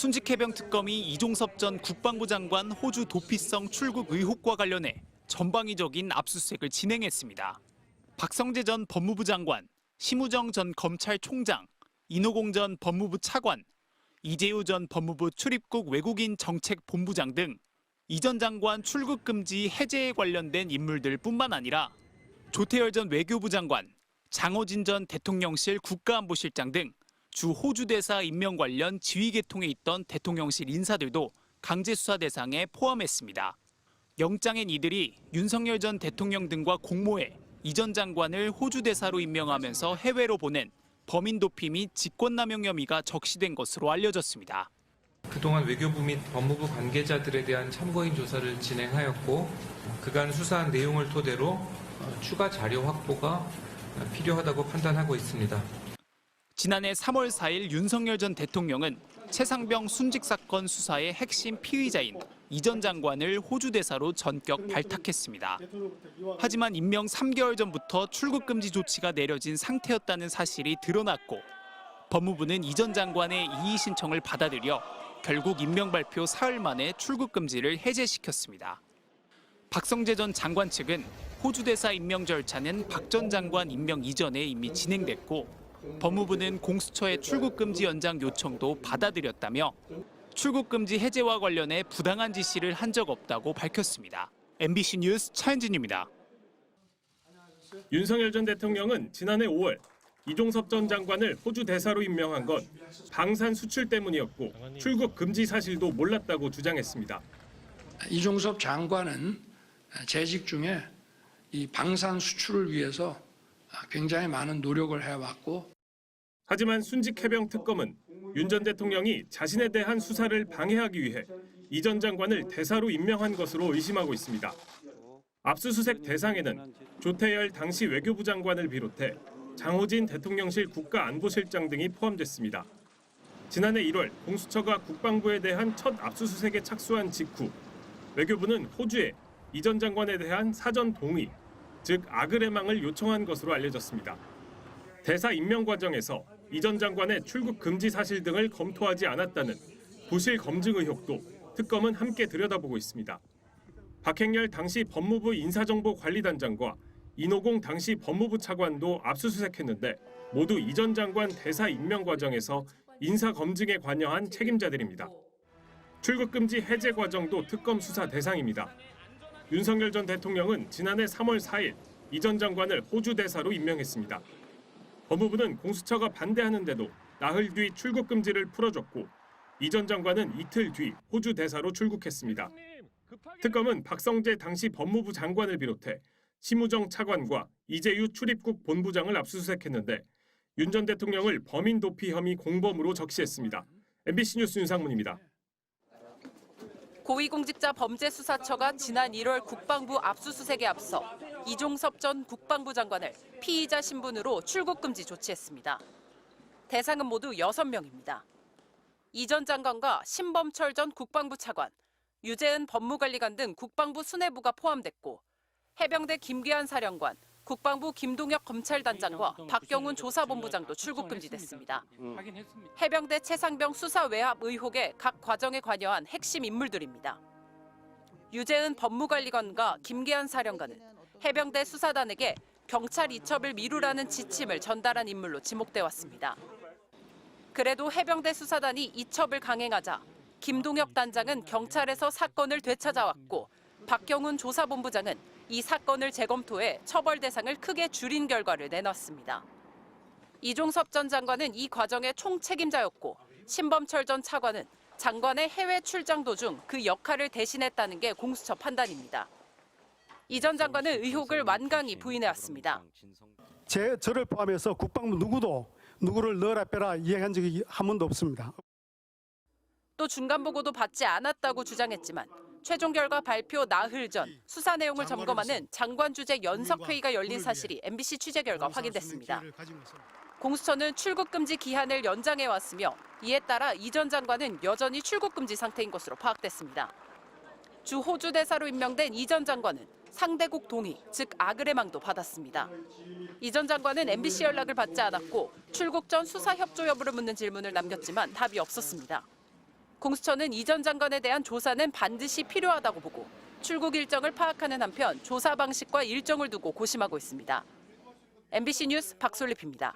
순직해병 특검이 이종섭 전 국방부 장관 호주 도피성 출국 의혹과 관련해 전방위적인 압수수색을 진행했습니다. 박성재 전 법무부 장관, 심우정 전 검찰총장, 인호공 전 법무부 차관, 이재우 전 법무부 출입국 외국인 정책본부장 등 이 전 장관 출국 금지 해제에 관련된 인물들뿐만 아니라 조태열 전 외교부 장관, 장호진 전 대통령실 국가안보실장 등 주 호주 대사 임명 관련 지휘계통에 있던 대통령실 인사들도 강제 수사 대상에 포함했습니다. 영장엔 이들이 윤석열 전 대통령 등과 공모해 이 전 장관을 호주 대사로 임명하면서 해외로 보낸 범인 도피 및 직권남용 혐의가 적시된 것으로 알려졌습니다. 그동안 외교부 및 법무부 관계자들에 대한 참고인 조사를 진행하였고 그간 수사한 내용을 토대로 추가 자료 확보가 필요하다고 판단하고 있습니다. 지난해 3월 4일 윤석열 전 대통령은 최상병 순직 사건 수사의 핵심 피의자인 이 전 장관을 호주 대사로 전격 발탁했습니다. 하지만 임명 3개월 전부터 출국 금지 조치가 내려진 상태였다는 사실이 드러났고 법무부는 이 전 장관의 이의 신청을 받아들여 결국 임명 발표 사흘 만에 출국 금지를 해제시켰습니다. 박성재 전 장관 측은 호주 대사 임명 절차는 박 전 장관 임명 이전에 이미 진행됐고 법무부는 공수처의 출국금지 연장 요청도 받아들였다며 출국금지 해제와 관련해 부당한 지시를 한 적 없다고 밝혔습니다. MBC 뉴스 차현진입니다. 윤석열 전 대통령은 지난해 5월 이종섭 전 장관을 호주 대사로 임명한 건 방산 수출 때문이었고 출국 금지 사실도 몰랐다고 주장했습니다. 이종섭 장관은 재직 중에 이 방산 수출을 위해서 굉장히 많은 노력을 해왔고 하지만 순직해병 특검은 윤 전 대통령이 자신에 대한 수사를 방해하기 위해 이 전 장관을 대사로 임명한 것으로 의심하고 있습니다. 압수수색 대상에는 조태열 당시 외교부 장관을 비롯해 장호진 대통령실 국가안보실장 등이 포함됐습니다. 지난해 1월 공수처가 국방부에 대한 첫 압수수색에 착수한 직후 외교부는 호주에 이 전 장관에 대한 사전 동의, 즉 아그레망을 요청한 것으로 알려졌습니다. 대사 임명 과정에서 이 전 장관의 출국 금지 사실 등을 검토하지 않았다는 부실 검증 의혹도 특검은 함께 들여다보고 있습니다. 박행렬 당시 법무부 인사정보관리단장과 인호공 당시 법무부 차관도 압수수색했는데 모두 이 전 장관 대사 임명 과정에서 인사 검증에 관여한 책임자들입니다. 출국 금지 해제 과정도 특검 수사 대상입니다. 윤석열 전 대통령은 지난해 3월 4일 이 전 장관을 호주 대사로 임명했습니다. 법무부는 공수처가 반대하는데도 나흘 뒤 출국 금지를 풀어줬고 이 전 장관은 이틀 뒤 호주 대사로 출국했습니다. 특검은 박성재 당시 법무부 장관을 비롯해 심우정 차관과 이재유 출입국 본부장을 압수수색했는데 윤 전 대통령을 범인 도피 혐의 공범으로 적시했습니다. MBC 뉴스 윤상문입니다. 고위공직자 범죄수사처가 지난 1월 국방부 압수수색에 앞서 이종섭 전 국방부 장관을 피의자 신분으로 출국금지 조치했습니다. 대상은 모두 6명입니다. 이 전 장관과 신범철 전 국방부 차관, 유재은 법무관리관 등 국방부 수뇌부가 포함됐고 해병대 김계한 사령관, 국방부 김동혁 검찰단장과 박경훈 조사본부장도 출국금지됐습니다. 해병대 최상병 수사 외압 의혹의 각 과정에 관여한 핵심 인물들입니다. 유재은 법무관리관과 김계한 사령관은 해병대 수사단에게 경찰 이첩을 미루라는 지침을 전달한 인물로 지목돼 왔습니다. 그래도 해병대 수사단이 이첩을 강행하자 김동혁 단장은 경찰에서 사건을 되찾아왔고 박경훈 조사본부장은 이 사건을 재검토해 처벌 대상을 크게 줄인 결과를 내놨습니다. 이종섭 전 장관은 이 과정의 총책임자였고 신범철 전 차관은 장관의 해외 출장 도중 그 역할을 대신했다는 게 공수처 판단입니다. 이 전 장관은 의혹을 완강히 부인해왔습니다. 저를 포함해서 국방부 누구도 누구를 넣어라 빼라 이야기한 적이 한 번도 없습니다. 또 중간보고도 받지 않았다고 주장했지만 최종 결과 발표 나흘 전 수사 내용을 점검하는 장관 주재 연석회의가 열린 사실이 MBC 취재 결과 확인됐습니다. 공수처는 출국금지 기한을 연장해왔으며 이에 따라 이 전 장관은 여전히 출국금지 상태인 것으로 파악됐습니다. 주 호주 대사로 임명된 이 전 장관은 상대국 동의, 즉 아그레망도 받았습니다. 이 전 장관은 MBC 연락을 받지 않았고 출국 전 수사 협조 여부를 묻는 질문을 남겼지만 답이 없었습니다. 공수처는 이 전 장관에 대한 조사는 반드시 필요하다고 보고 출국 일정을 파악하는 한편 조사 방식과 일정을 두고 고심하고 있습니다. MBC 뉴스 박솔립입니다.